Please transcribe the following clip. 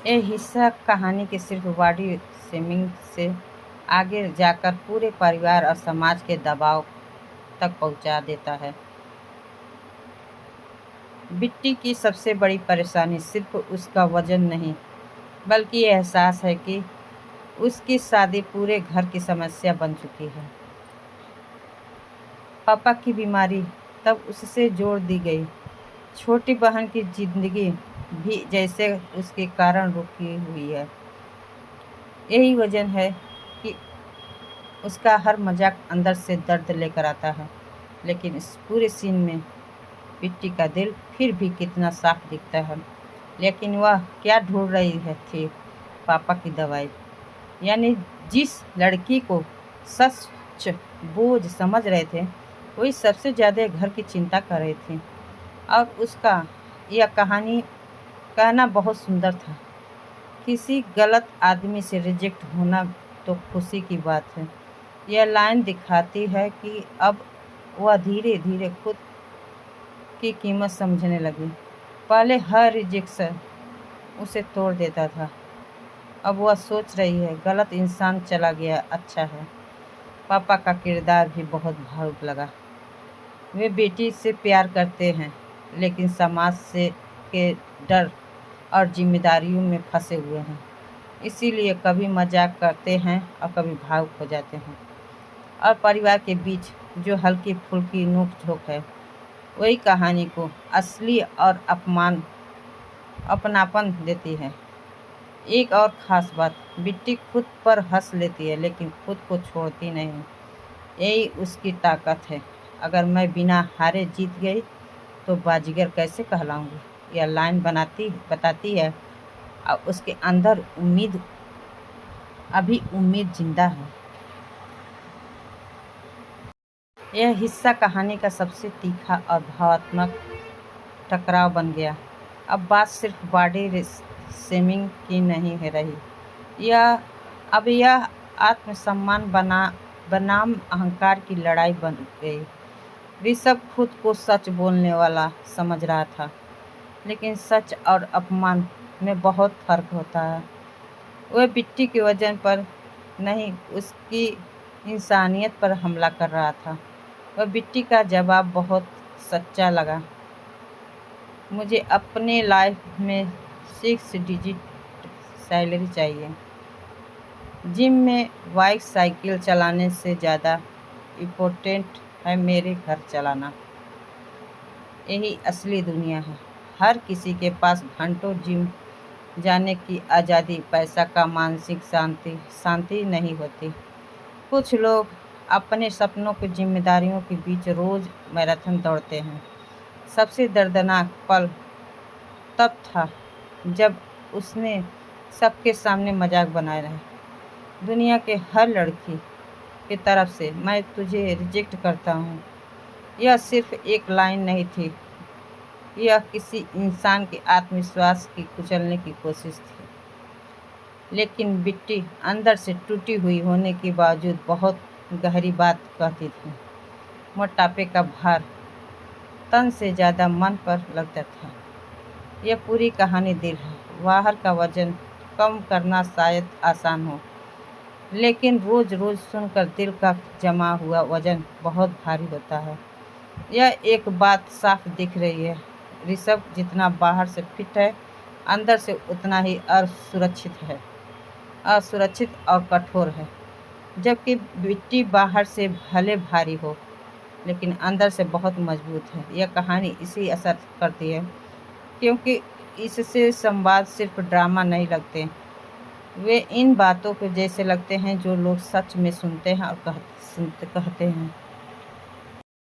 ये हिस्सा कहानी के सिर्फ बॉडी शेमिंग से आगे जाकर पूरे परिवार और समाज के दबाव तक पहुंचा देता है। बिट्टी की सबसे बड़ी परेशानी सिर्फ उसका वजन नहीं, बल्कि ये एहसास है कि उसकी शादी पूरे घर की समस्या बन चुकी है। पापा की बीमारी तब उससे जोड़ दी गई। छोटी बहन की जिंदगी भी जैसे उसके कारण रुकी हुई है। यही वजह है कि उसका हर मजाक अंदर से दर्द लेकर आता है। लेकिन इस पूरे सीन में बिट्टी का दिल फिर भी कितना साफ दिखता है। लेकिन वह क्या ढूंढ रही थी? पापा की दवाई। यानी जिस लड़की को सच बोझ समझ रहे थे, वही सबसे ज़्यादा घर की चिंता कर रही थी। और उसका यह कहानी कहना बहुत सुंदर था। किसी गलत आदमी से रिजेक्ट होना तो खुशी की बात है। यह लाइन दिखाती है कि अब वह धीरे धीरे खुद की कीमत समझने लगी। पहले हर रिजेक्शन उसे तोड़ देता था। अब वह सोच रही है, गलत इंसान चला गया, अच्छा है। पापा का किरदार भी बहुत भावुक लगा। वे बेटी से प्यार करते हैं, लेकिन समाज से के डर और जिम्मेदारियों में फंसे हुए हैं। इसीलिए कभी मजाक करते हैं और कभी भावुक हो जाते हैं। और परिवार के बीच जो हल्की फुल्की नोक झोंक है, वही कहानी को असली और अपनापन देती है। एक और ख़ास बात, बिट्टी खुद पर हंस लेती है, लेकिन खुद को छोड़ती नहीं। यही उसकी ताकत है। अगर मैं बिना हारे जीत गई तो बाजीगर कैसे कहलाऊंगी? यह लाइन बताती है और उसके अंदर अभी उम्मीद जिंदा है। यह हिस्सा कहानी का सबसे तीखा और भावात्मक टकराव बन गया। अब बात सिर्फ बॉडी शेमिंग की नहीं है रही। यह आत्मसम्मान बनाम अहंकार की लड़ाई बन गई। ऋषभ खुद को सच बोलने वाला समझ रहा था, लेकिन सच और अपमान में बहुत फर्क होता है। वह बिट्टी के वजन पर नहीं, उसकी इंसानियत पर हमला कर रहा था। वह बिट्टी का जवाब बहुत सच्चा लगा। मुझे अपने लाइफ में 6 डिजिट सैलरी चाहिए। जिम में बाइक साइकिल चलाने से ज़्यादा इम्पोर्टेंट है मेरे घर चलाना। यही असली दुनिया है। हर किसी के पास घंटों जिम जाने की आज़ादी, पैसा का मानसिक शांति नहीं होती। कुछ लोग अपने सपनों की जिम्मेदारियों के बीच रोज़ मैराथन दौड़ते हैं। सबसे दर्दनाक पल तब था जब उसने सबके सामने मजाक बनाए रहे। दुनिया के हर लड़की की तरफ से मैं तुझे रिजेक्ट करता हूँ, यह सिर्फ एक लाइन नहीं थी, यह किसी इंसान के आत्मविश्वास की कुचलने की कोशिश थी। लेकिन बिट्टी अंदर से टूटी हुई होने के बावजूद बहुत गहरी बात कहती थी। मोटापे का भार तन से ज़्यादा मन पर लगता था। यह पूरी कहानी दिल है। बाहर का वजन कम करना शायद आसान हो, लेकिन रोज़ रोज़ सुनकर दिल का जमा हुआ वजन बहुत भारी होता है। यह एक बात साफ दिख रही है, ऋषभ जितना बाहर से फिट है, अंदर से उतना ही असुरक्षित और कठोर है। जबकि बिट्टी बाहर से भले भारी हो, लेकिन अंदर से बहुत मजबूत है। यह कहानी इसी असर करती है, क्योंकि इससे संवाद सिर्फ ड्रामा नहीं लगते, वे इन बातों को जैसे लगते हैं जो लोग सच में सुनते हैं और कहते हैं।